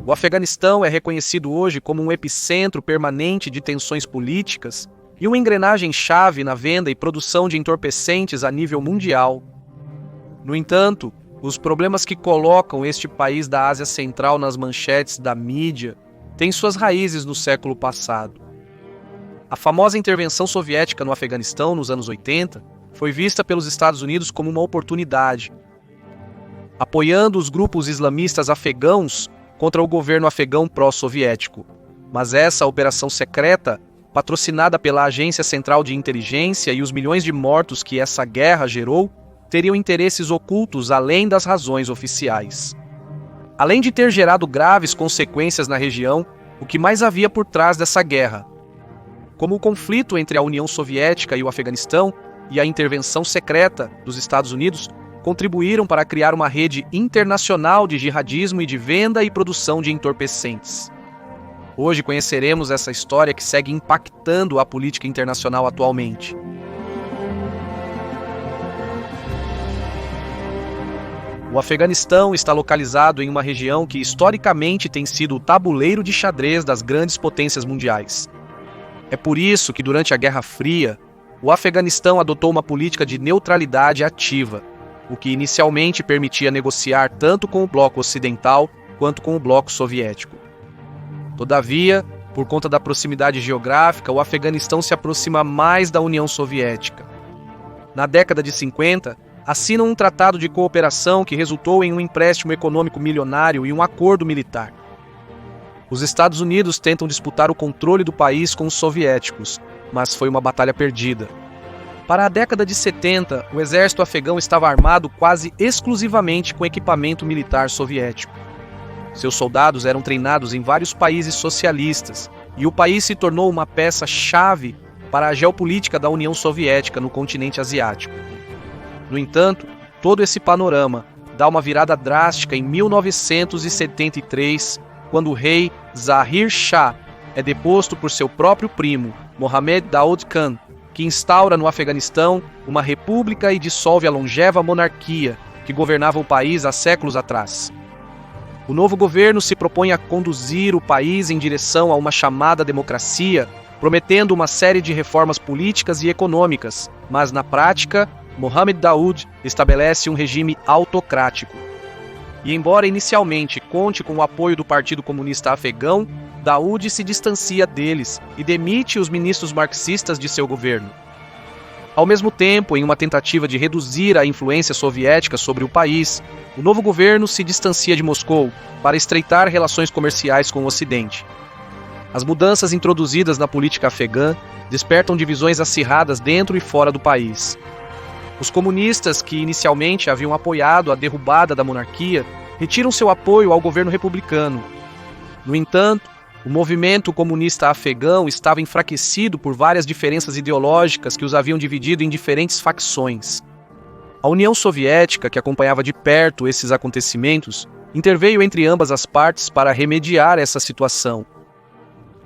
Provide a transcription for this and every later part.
O Afeganistão é reconhecido hoje como um epicentro permanente de tensões políticas e uma engrenagem-chave na venda e produção de entorpecentes a nível mundial. No entanto, os problemas que colocam este país da Ásia Central nas manchetes da mídia têm suas raízes no século passado. A famosa intervenção soviética no Afeganistão nos anos 80 foi vista pelos Estados Unidos como uma oportunidade, apoiando os grupos islamistas afegãos contra o governo afegão pró-soviético. Mas essa operação secreta, patrocinada pela Agência Central de Inteligência, e os milhões de mortos que essa guerra gerou, teriam interesses ocultos além das razões oficiais. Além de ter gerado graves consequências na região, o que mais havia por trás dessa guerra? Como o conflito entre a União Soviética e o Afeganistão e a intervenção secreta dos Estados Unidos contribuíram para criar uma rede internacional de jihadismo e de venda e produção de entorpecentes. Hoje conheceremos essa história que segue impactando a política internacional atualmente. O Afeganistão está localizado em uma região que historicamente tem sido o tabuleiro de xadrez das grandes potências mundiais. É por isso que durante a Guerra Fria, o Afeganistão adotou uma política de neutralidade ativa, o que inicialmente permitia negociar tanto com o bloco ocidental quanto com o bloco soviético. Todavia, por conta da proximidade geográfica, o Afeganistão se aproxima mais da União Soviética. Na década de 50, assinam um tratado de cooperação que resultou em um empréstimo econômico milionário e um acordo militar. Os Estados Unidos tentam disputar o controle do país com os soviéticos, mas foi uma batalha perdida. Para a década de 70, o exército afegão estava armado quase exclusivamente com equipamento militar soviético. Seus soldados eram treinados em vários países socialistas, e o país se tornou uma peça-chave para a geopolítica da União Soviética no continente asiático. No entanto, todo esse panorama dá uma virada drástica em 1973, quando o rei Zahir Shah é deposto por seu próprio primo, Mohammad Daoud Khan, que instaura no Afeganistão uma república e dissolve a longeva monarquia que governava o país há séculos atrás. O novo governo se propõe a conduzir o país em direção a uma chamada democracia, prometendo uma série de reformas políticas e econômicas, mas na prática, Mohammad Daoud estabelece um regime autocrático. E embora inicialmente conte com o apoio do Partido Comunista Afegão, Daoud se distancia deles e demite os ministros marxistas de seu governo. Ao mesmo tempo, em uma tentativa de reduzir a influência soviética sobre o país, o novo governo se distancia de Moscou para estreitar relações comerciais com o Ocidente. As mudanças introduzidas na política afegã despertam divisões acirradas dentro e fora do país. Os comunistas, que inicialmente haviam apoiado a derrubada da monarquia, retiram seu apoio ao governo republicano. No entanto, o movimento comunista afegão estava enfraquecido por várias diferenças ideológicas que os haviam dividido em diferentes facções. A União Soviética, que acompanhava de perto esses acontecimentos, interveio entre ambas as partes para remediar essa situação.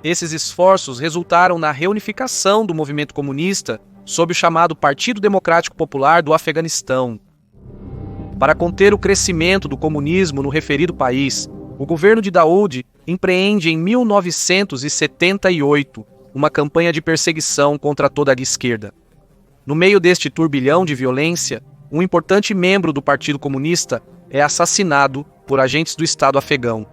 Esses esforços resultaram na reunificação do movimento comunista sob o chamado Partido Democrático Popular do Afeganistão. Para conter o crescimento do comunismo no referido país, o governo de Daoud empreende em 1978 uma campanha de perseguição contra toda a esquerda. No meio deste turbilhão de violência, um importante membro do Partido Comunista é assassinado por agentes do Estado afegão.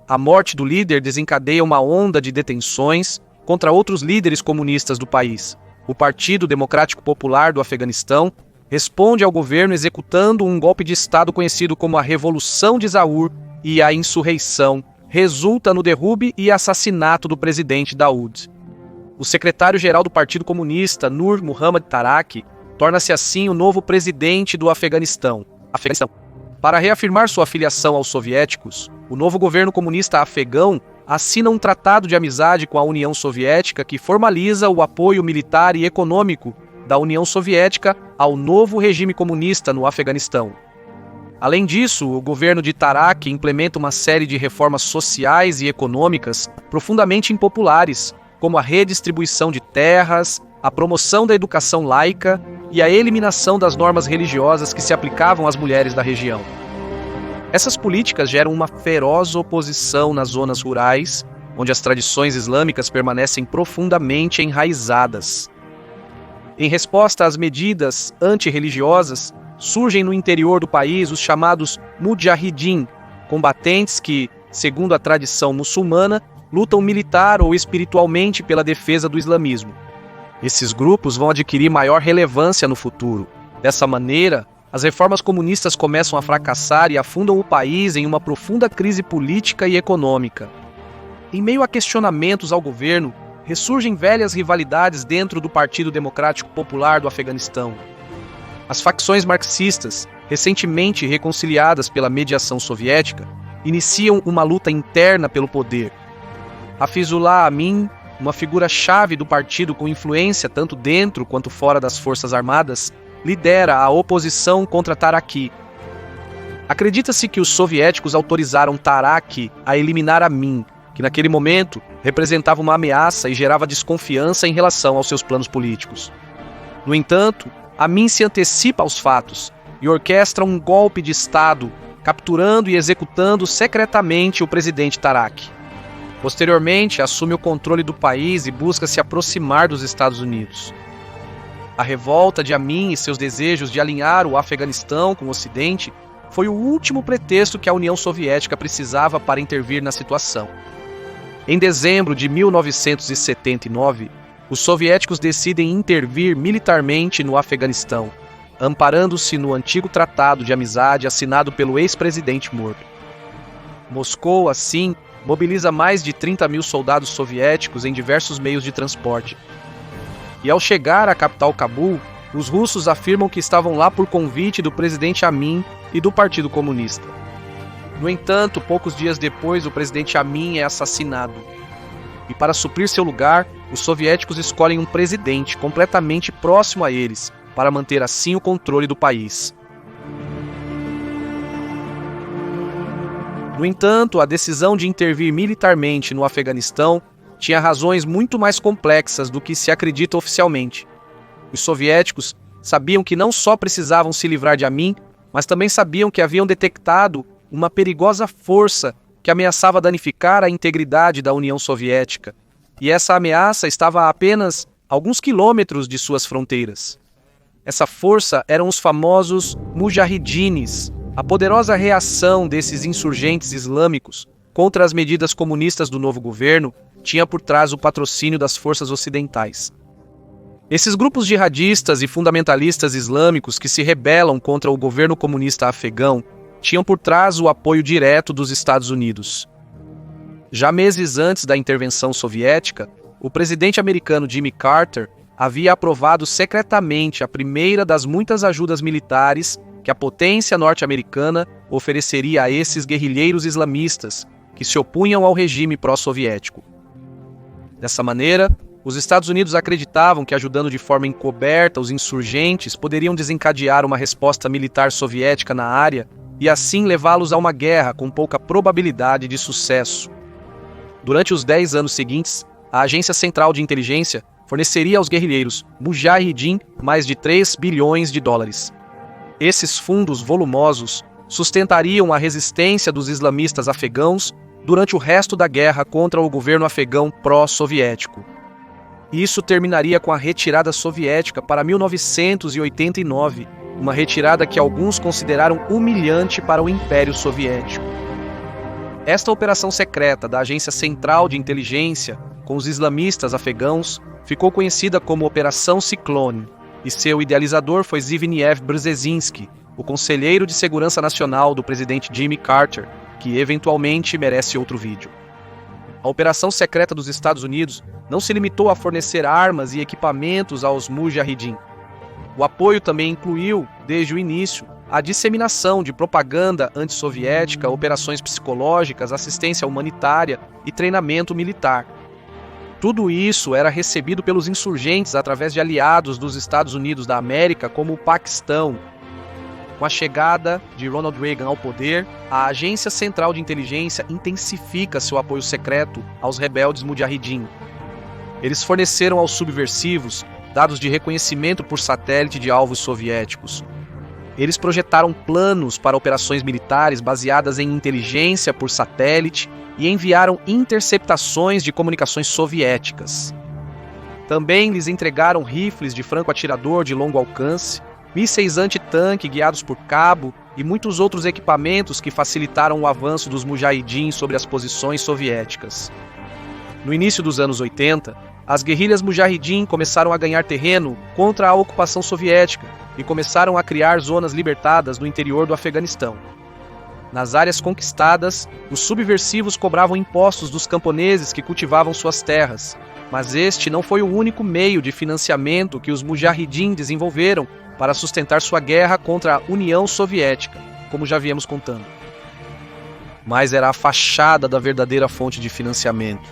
A morte do líder desencadeia uma onda de detenções contra outros líderes comunistas do país. O Partido Democrático Popular do Afeganistão responde ao governo executando um golpe de Estado conhecido como a Revolução de Zaur, e a insurreição resulta no derrube e assassinato do presidente Daoud. O secretário-geral do Partido Comunista, Nur Muhammad Taraki, torna-se assim o novo presidente do Afeganistão. Para reafirmar sua filiação aos soviéticos, o novo governo comunista afegão assina um tratado de amizade com a União Soviética que formaliza o apoio militar e econômico da União Soviética ao novo regime comunista no Afeganistão. Além disso, o governo de Taraki implementa uma série de reformas sociais e econômicas profundamente impopulares, como a redistribuição de terras, a promoção da educação laica e a eliminação das normas religiosas que se aplicavam às mulheres da região. Essas políticas geram uma feroz oposição nas zonas rurais, onde as tradições islâmicas permanecem profundamente enraizadas. Em resposta às medidas antirreligiosas, surgem no interior do país os chamados mujahidin, combatentes que, segundo a tradição muçulmana, lutam militar ou espiritualmente pela defesa do islamismo. Esses grupos vão adquirir maior relevância no futuro. Dessa maneira, as reformas comunistas começam a fracassar e afundam o país em uma profunda crise política e econômica. Em meio a questionamentos ao governo, ressurgem velhas rivalidades dentro do Partido Democrático Popular do Afeganistão. As facções marxistas, recentemente reconciliadas pela mediação soviética, iniciam uma luta interna pelo poder. Hafizullah Amin, uma figura-chave do partido com influência tanto dentro quanto fora das Forças Armadas, lidera a oposição contra Taraki. Acredita-se que os soviéticos autorizaram Taraki a eliminar Amin, que naquele momento representava uma ameaça e gerava desconfiança em relação aos seus planos políticos. No entanto, Amin se antecipa aos fatos e orquestra um golpe de Estado, capturando e executando secretamente o presidente Taraki. Posteriormente, assume o controle do país e busca se aproximar dos Estados Unidos. A revolta de Amin e seus desejos de alinhar o Afeganistão com o Ocidente foi o último pretexto que a União Soviética precisava para intervir na situação. Em dezembro de 1979, os soviéticos decidem intervir militarmente no Afeganistão, amparando-se no antigo tratado de amizade assinado pelo ex-presidente morto. Moscou, assim, mobiliza mais de 30 mil soldados soviéticos em diversos meios de transporte. E ao chegar à capital Cabul, os russos afirmam que estavam lá por convite do presidente Amin e do Partido Comunista. No entanto, poucos dias depois, o presidente Amin é assassinado. E para suprir seu lugar, os soviéticos escolhem um presidente completamente próximo a eles, para manter assim o controle do país. No entanto, a decisão de intervir militarmente no Afeganistão tinha razões muito mais complexas do que se acredita oficialmente. Os soviéticos sabiam que não só precisavam se livrar de Amin, mas também sabiam que haviam detectado uma perigosa força que ameaçava danificar a integridade da União Soviética. E essa ameaça estava a apenas alguns quilômetros de suas fronteiras. Essa força eram os famosos mujahidines, a poderosa reação desses insurgentes islâmicos contra as medidas comunistas do novo governo tinha por trás o patrocínio das forças ocidentais. Esses grupos jihadistas e fundamentalistas islâmicos que se rebelam contra o governo comunista afegão tinham por trás o apoio direto dos Estados Unidos. Já meses antes da intervenção soviética, o presidente americano Jimmy Carter havia aprovado secretamente a primeira das muitas ajudas militares que a potência norte-americana ofereceria a esses guerrilheiros islamistas que se opunham ao regime pró-soviético. Dessa maneira, os Estados Unidos acreditavam que ajudando de forma encoberta os insurgentes poderiam desencadear uma resposta militar soviética na área e assim levá-los a uma guerra com pouca probabilidade de sucesso. Durante os 10 anos seguintes, a Agência Central de Inteligência forneceria aos guerrilheiros Mujahidin mais de 3 bilhões de dólares. Esses fundos volumosos sustentariam a resistência dos islamistas afegãos durante o resto da guerra contra o governo afegão pró-soviético. Isso terminaria com a retirada soviética para 1989, uma retirada que alguns consideraram humilhante para o Império Soviético. Esta operação secreta da Agência Central de Inteligência com os islamistas afegãos ficou conhecida como Operação Ciclone, e seu idealizador foi Zbigniew Brzezinski, o conselheiro de segurança nacional do presidente Jimmy Carter, que eventualmente merece outro vídeo. A operação secreta dos Estados Unidos não se limitou a fornecer armas e equipamentos aos mujahidin. O apoio também incluiu, desde o início, a disseminação de propaganda antissoviética, operações psicológicas, assistência humanitária e treinamento militar. Tudo isso era recebido pelos insurgentes através de aliados dos Estados Unidos da América, como o Paquistão. Com a chegada de Ronald Reagan ao poder, a Agência Central de Inteligência intensifica seu apoio secreto aos rebeldes mujahidin. Eles forneceram aos subversivos dados de reconhecimento por satélite de alvos soviéticos. Eles projetaram planos para operações militares baseadas em inteligência por satélite e enviaram interceptações de comunicações soviéticas. Também lhes entregaram rifles de franco-atirador de longo alcance, mísseis anti-tanque guiados por cabo e muitos outros equipamentos que facilitaram o avanço dos mujahidin sobre as posições soviéticas. No início dos anos 80, as guerrilhas mujahidin começaram a ganhar terreno contra a ocupação soviética e começaram a criar zonas libertadas no interior do Afeganistão. Nas áreas conquistadas, os subversivos cobravam impostos dos camponeses que cultivavam suas terras, mas este não foi o único meio de financiamento que os mujahidin desenvolveram para sustentar sua guerra contra a União Soviética, como já viemos contando. Mas era a fachada da verdadeira fonte de financiamento.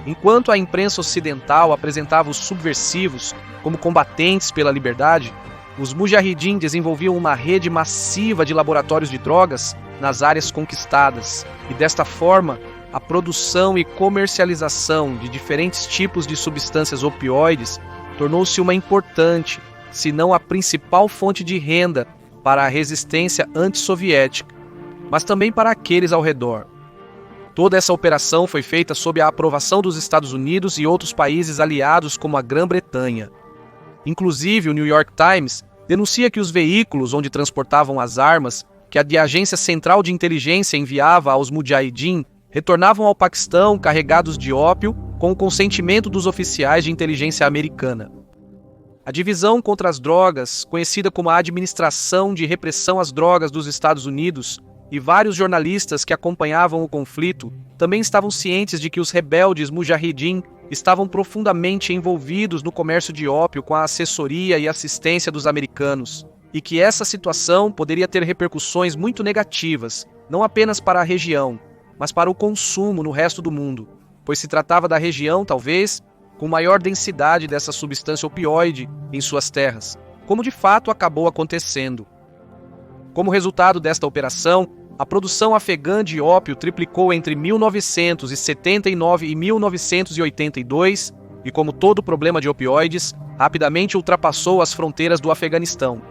Enquanto a imprensa ocidental apresentava os subversivos como combatentes pela liberdade, os mujahidin desenvolviam uma rede massiva de laboratórios de drogas nas áreas conquistadas, e desta forma, a produção e comercialização de diferentes tipos de substâncias opioides tornou-se uma importante, se não a principal fonte de renda para a resistência antissoviética, mas também para aqueles ao redor. Toda essa operação foi feita sob a aprovação dos Estados Unidos e outros países aliados como a Grã-Bretanha. Inclusive, o New York Times denuncia que os veículos onde transportavam as armas que a Agência Central de Inteligência enviava aos mujahidin retornavam ao Paquistão carregados de ópio com o consentimento dos oficiais de inteligência americana. A divisão contra as drogas, conhecida como a Administração de Repressão às Drogas dos Estados Unidos, e vários jornalistas que acompanhavam o conflito também estavam cientes de que os rebeldes mujahidin estavam profundamente envolvidos no comércio de ópio com a assessoria e assistência dos americanos, e que essa situação poderia ter repercussões muito negativas, não apenas para a região, mas para o consumo no resto do mundo, pois se tratava da região, talvez, com maior densidade dessa substância opioide em suas terras, como de fato acabou acontecendo. Como resultado desta operação, a produção afegã de ópio triplicou entre 1979 e 1982 e, como todo problema de opioides, rapidamente ultrapassou as fronteiras do Afeganistão.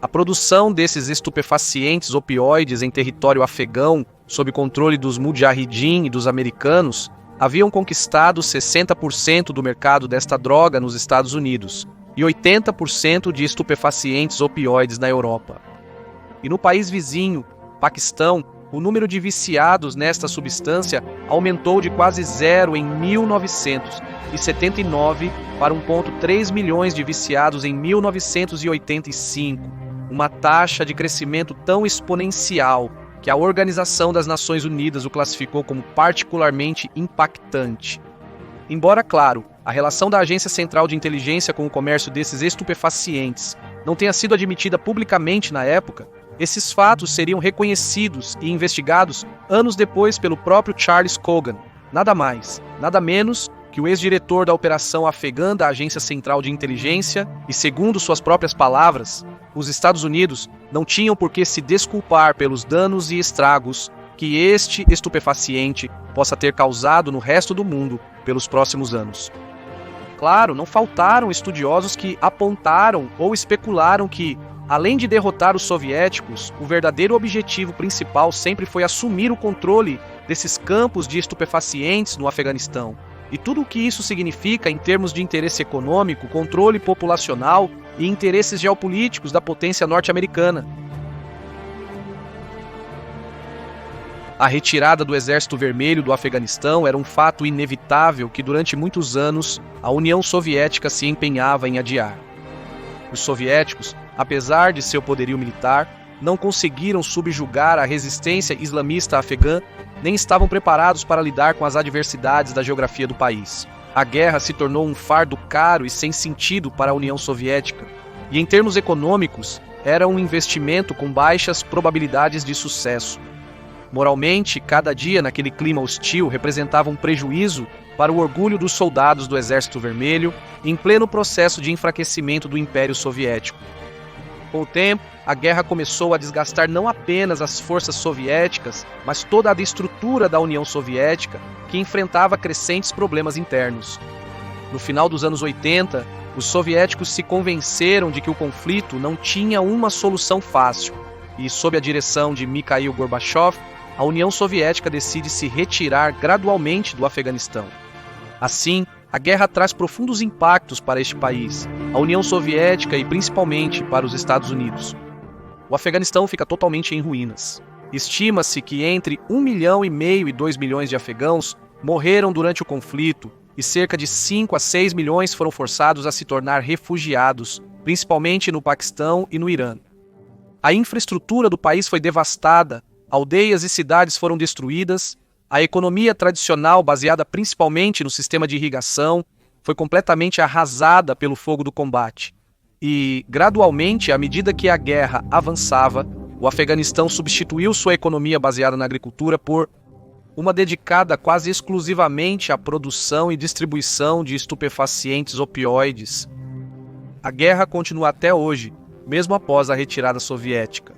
A produção desses estupefacientes opioides em território afegão, sob controle dos mujahidin e dos americanos, haviam conquistado 60% do mercado desta droga nos Estados Unidos e 80% de estupefacientes opioides na Europa. E no país vizinho, Paquistão, o número de viciados nesta substância aumentou de quase zero em 1979 para 1,3 milhões de viciados em 1985, uma taxa de crescimento tão exponencial que a Organização das Nações Unidas o classificou como particularmente impactante. Embora, claro, a relação da Agência Central de Inteligência com o comércio desses estupefacientes não tenha sido admitida publicamente na época, esses fatos seriam reconhecidos e investigados anos depois pelo próprio Charles Cogan, nada mais, nada menos que o ex-diretor da operação afegã da Agência Central de Inteligência, e segundo suas próprias palavras, os Estados Unidos não tinham por que se desculpar pelos danos e estragos que este estupefaciente possa ter causado no resto do mundo pelos próximos anos. Claro, não faltaram estudiosos que apontaram ou especularam que, além de derrotar os soviéticos, o verdadeiro objetivo principal sempre foi assumir o controle desses campos de estupefacientes no Afeganistão. E tudo o que isso significa em termos de interesse econômico, controle populacional e interesses geopolíticos da potência norte-americana. A retirada do Exército Vermelho do Afeganistão era um fato inevitável que durante muitos anos a União Soviética se empenhava em adiar. Os soviéticos, apesar de seu poderio militar, não conseguiram subjugar a resistência islamista afegã, nem estavam preparados para lidar com as adversidades da geografia do país. A guerra se tornou um fardo caro e sem sentido para a União Soviética, e em termos econômicos, era um investimento com baixas probabilidades de sucesso. Moralmente, cada dia naquele clima hostil representava um prejuízo para o orgulho dos soldados do Exército Vermelho, em pleno processo de enfraquecimento do Império Soviético. Com o tempo, a guerra começou a desgastar não apenas as forças soviéticas, mas toda a estrutura da União Soviética, que enfrentava crescentes problemas internos. No final dos anos 80, os soviéticos se convenceram de que o conflito não tinha uma solução fácil e, sob a direção de Mikhail Gorbachev, a União Soviética decide se retirar gradualmente do Afeganistão. Assim, a guerra traz profundos impactos para este país, a União Soviética e principalmente para os Estados Unidos. O Afeganistão fica totalmente em ruínas. Estima-se que entre 1,5 milhão e 2 milhões de afegãos morreram durante o conflito e cerca de 5 a 6 milhões foram forçados a se tornar refugiados, principalmente no Paquistão e no Irã. A infraestrutura do país foi devastada, aldeias e cidades foram destruídas, a economia tradicional, baseada principalmente no sistema de irrigação, foi completamente arrasada pelo fogo do combate. E, gradualmente, à medida que a guerra avançava, o Afeganistão substituiu sua economia baseada na agricultura por uma dedicada quase exclusivamente à produção e distribuição de estupefacientes opioides. A guerra continua até hoje, mesmo após a retirada soviética.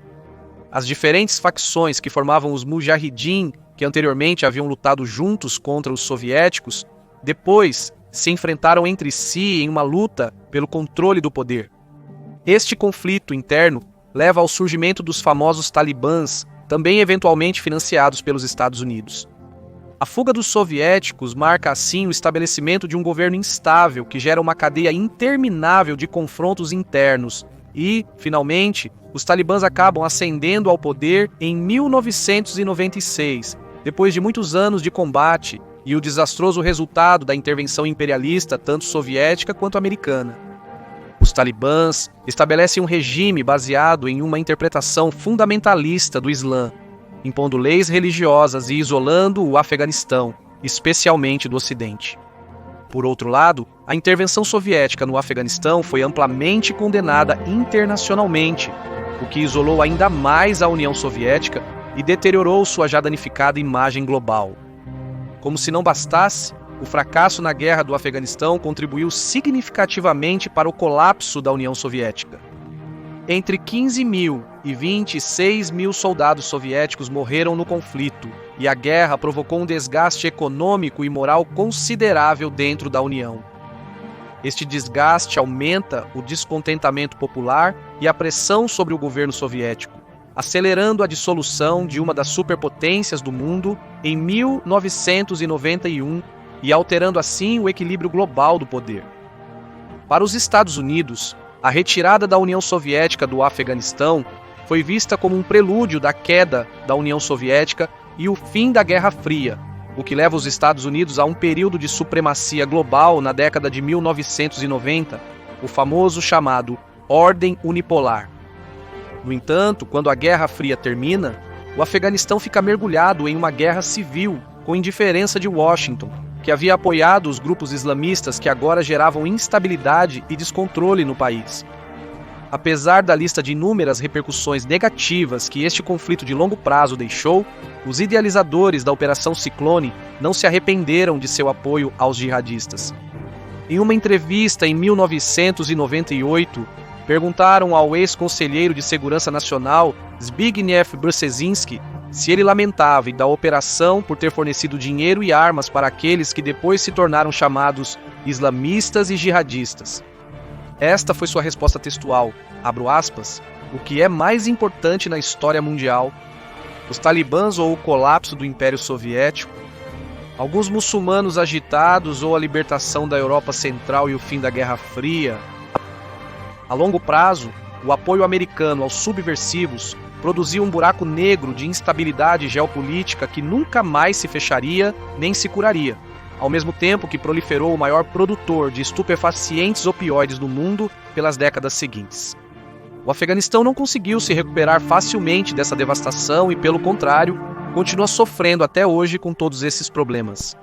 As diferentes facções que formavam os Mujahideen, que anteriormente haviam lutado juntos contra os soviéticos, depois se enfrentaram entre si em uma luta pelo controle do poder. Este conflito interno leva ao surgimento dos famosos talibãs, também eventualmente financiados pelos Estados Unidos. A fuga dos soviéticos marca assim o estabelecimento de um governo instável que gera uma cadeia interminável de confrontos internos e, finalmente, os talibãs acabam ascendendo ao poder em 1996, depois de muitos anos de combate e o desastroso resultado da intervenção imperialista tanto soviética quanto americana. Os talibãs estabelecem um regime baseado em uma interpretação fundamentalista do Islã, impondo leis religiosas e isolando o Afeganistão, especialmente do Ocidente. Por outro lado, a intervenção soviética no Afeganistão foi amplamente condenada internacionalmente, o que isolou ainda mais a União Soviética e deteriorou sua já danificada imagem global. Como se não bastasse, o fracasso na guerra do Afeganistão contribuiu significativamente para o colapso da União Soviética. Entre 15 mil e 26 mil soldados soviéticos morreram no conflito, e a guerra provocou um desgaste econômico e moral considerável dentro da União. Este desgaste aumenta o descontentamento popular e a pressão sobre o governo soviético, acelerando a dissolução de uma das superpotências do mundo em 1991 e alterando assim o equilíbrio global do poder. Para os Estados Unidos, a retirada da União Soviética do Afeganistão foi vista como um prelúdio da queda da União Soviética e o fim da Guerra Fria, o que leva os Estados Unidos a um período de supremacia global na década de 1990, o famoso chamado Ordem Unipolar. No entanto, quando a Guerra Fria termina, o Afeganistão fica mergulhado em uma guerra civil com indiferença de Washington, que havia apoiado os grupos islamistas que agora geravam instabilidade e descontrole no país. Apesar da lista de inúmeras repercussões negativas que este conflito de longo prazo deixou, os idealizadores da Operação Ciclone não se arrependeram de seu apoio aos jihadistas. Em uma entrevista em 1998, perguntaram ao ex-conselheiro de Segurança Nacional, Zbigniew Brzezinski, se ele lamentava da operação por ter fornecido dinheiro e armas para aqueles que depois se tornaram chamados islamistas e jihadistas. Esta foi sua resposta textual, abro aspas, o que é mais importante na história mundial, os talibãs ou o colapso do Império Soviético, alguns muçulmanos agitados ou a libertação da Europa Central e o fim da Guerra Fria. A longo prazo, o apoio americano aos subversivos produziu um buraco negro de instabilidade geopolítica que nunca mais se fecharia nem se curaria, ao mesmo tempo que proliferou o maior produtor de estupefacientes opioides do mundo pelas décadas seguintes. O Afeganistão não conseguiu se recuperar facilmente dessa devastação e, pelo contrário, continua sofrendo até hoje com todos esses problemas.